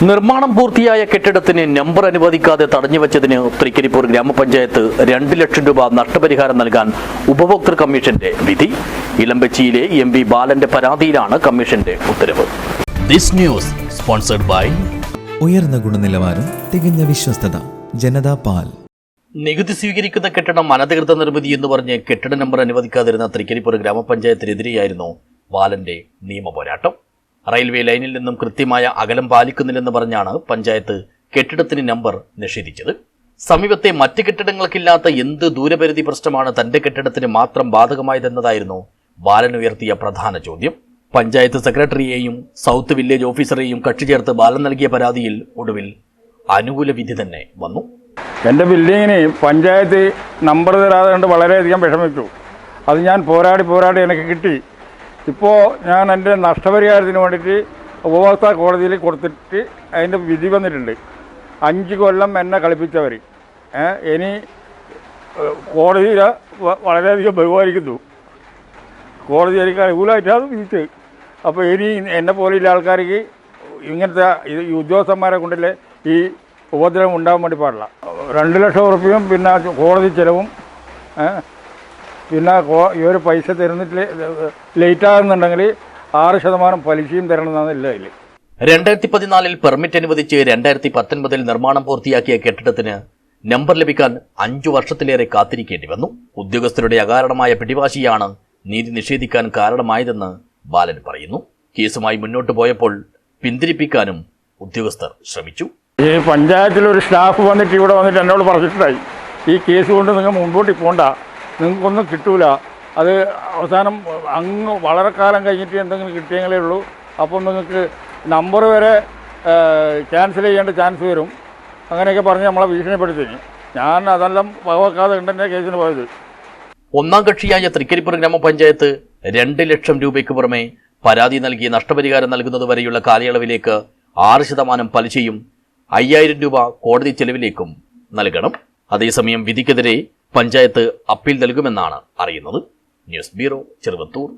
നിർമ്മാണം പൂർത്തിയായ കെട്ടിടത്തിന് നമ്പർ അനുവദിക്കാതെ തടഞ്ഞുവച്ചതിന് തൃക്കരിപ്പൂർ ഗ്രാമപഞ്ചായത്ത് 2 ലക്ഷം രൂപ നഷ്ടപരിഹാരം നൽകാൻ ഉപഭോക്തൃ കമ്മീഷന്റെ വിധി. ഇളമ്പച്ചിയിലെ MP ബാലന്റെ പരാതിയിലാണ് കമ്മീഷന്റെ ഉത്തരവ്. ദിസ് ന്യൂസ് സ്പോൺസർഡ് ബൈ ഉയർന്ന ഗുണനിലവാരം, തികഞ്ഞ വിശ്വസ്തത, ജനതാ പാൽ. നികുതി സ്വീകരിക്കുന്ന കെട്ടിടം അനധികൃത നിർമ്മിതി എന്ന് പറഞ്ഞ് കെട്ടിട നമ്പർ അനുവദിക്കാതിരുന്ന തൃക്കരിപ്പൂർ ഗ്രാമപഞ്ചായത്തിനെതിരെയായിരുന്നു ബാലന്റെ നിയമപോരാട്ടം. റെയിൽവേ ലൈനിൽ നിന്നും കൃത്യമായ അകലം പാലിക്കുന്നില്ലെന്ന് പറഞ്ഞാണ് പഞ്ചായത്ത് കെട്ടിടത്തിന് നമ്പർ നിഷേധിച്ചത്. സമീപത്തെ മറ്റ് കെട്ടിടങ്ങൾക്കില്ലാത്ത എന്ത് ദൂരപരിധി പ്രശ്നമാണ് തന്റെ കെട്ടിടത്തിന് മാത്രം ബാധകമായതെന്നതായിരുന്നു ബാലൻ ഉയർത്തിയ പ്രധാന ചോദ്യം. പഞ്ചായത്ത് സെക്രട്ടറിയെയും സൗത്ത് വില്ലേജ് ഓഫീസറെയും കക്ഷി ചേർത്ത് ബാലൻ നൽകിയ പരാതിയിൽ ഒടുവിൽ അനുകൂല വിധി തന്നെ വന്നു. എൻ്റെ ബിൽഡിങ്ങിന് പഞ്ചായത്ത് നമ്പർ തരാതെ കൊണ്ട് വളരെയധികം വിഷമിച്ചു. അത് ഞാൻ പോരാടി എനിക്ക് കിട്ടി. ഇപ്പോൾ ഞാൻ എൻ്റെ നഷ്ടപരിഹാരത്തിന് വേണ്ടിയിട്ട് ഉപഭോക്തൃ കോടതിയിൽ കൊടുത്തിട്ട് അതിൻ്റെ വിധി വന്നിട്ടുണ്ട്. 5 കൊല്ലം എന്നെ കളിപ്പിച്ചവർ ഇനി കോടതിയിൽ വളരെയധികം ബഹുമാനിക്കുന്നു. കോടതി എനിക്ക് അനുകൂലമായിട്ടാണ് വിധിച്ചത്. അപ്പോൾ ഇനി എന്നെ പോലെയുള്ള ആൾക്കാർക്ക് ഇങ്ങനത്തെ ഈ ഉദ്യോഗസ്ഥന്മാരെ കൊണ്ടല്ലേ ഈ ഉപദ്രവം ഉണ്ടാകാൻ വേണ്ടി പാടില്ല. 2 ലക്ഷം ഉറുപ്പികയും പിന്നെ കോടതി ചെലവും പിന്നെ ഇവർ പൈസ തരുന്നിട്ട് ലേറ്റാകുന്നുണ്ടെങ്കിൽ 6% പലിശയും തരണമെന്നാണ് ഇല്ല. 2014 പെർമിറ്റ് അനുവദിച്ച് 2019 നിർമ്മാണം പൂർത്തിയാക്കിയ കെട്ടിടത്തിന് നമ്പർ ലഭിക്കാൻ 5 വർഷത്തിലേറെ കാത്തിരിക്കേണ്ടി വന്നു. ഉദ്യോഗസ്ഥരുടെ അകാരണമായ പിടിവാശിയാണ് നീതി നിഷേധിക്കാൻ കാരണമായതെന്ന് ബാലൻ പറയുന്നു. കേസുമായി മുന്നോട്ട് പോയപ്പോൾ പിന്തിരിപ്പിക്കാനും ഉദ്യോഗസ്ഥർ ശ്രമിച്ചു. ഈ പഞ്ചായത്തിലൊരു സ്റ്റാഫ് വന്നിട്ട് ഇവിടെ വന്നിട്ട് എന്നോട് പറഞ്ഞിട്ടുണ്ടായി, ഈ കേസ് കൊണ്ട് നിങ്ങൾ മുൻപോട്ട് പോകണ്ട, നിങ്ങൾക്കൊന്നും കിട്ടൂല, അത് അവസാനം അങ്ങ് വളരെ കാലം കഴിഞ്ഞിട്ട് എന്തെങ്കിലും കിട്ടിയെങ്കിലേ ഉള്ളൂ, അപ്പം നിങ്ങൾക്ക് നമ്പർ വരെ ക്യാൻസൽ ചെയ്യേണ്ട ചാൻസ് വരും, അങ്ങനെയൊക്കെ പറഞ്ഞ് നമ്മളെ ഭീഷണിപ്പെടുത്തി. ഞാൻ അതെല്ലാം വകവെക്കാതെ ഉണ്ടെൻ്റെ കേസിന് പോയത്. ഒന്നാം കക്ഷിയായ തൃക്കരിപ്പൂർ ഗ്രാമപഞ്ചായത്ത് 2 ലക്ഷം രൂപയ്ക്ക് പുറമെ പരാതി നൽകി നഷ്ടപരിഹാരം നൽകുന്നതുവരെയുള്ള കാലയളവിലേക്ക് 6% പലിശയും 5000 രൂപ കോടതി ചെലവിലേക്കും നൽകണം. അതേസമയം വിധിക്കെതിരെ പഞ്ചായത്ത് അപ്പീൽ നൽകുമെന്നാണ് അറിയുന്നത്. News bureau, Cheruvathur.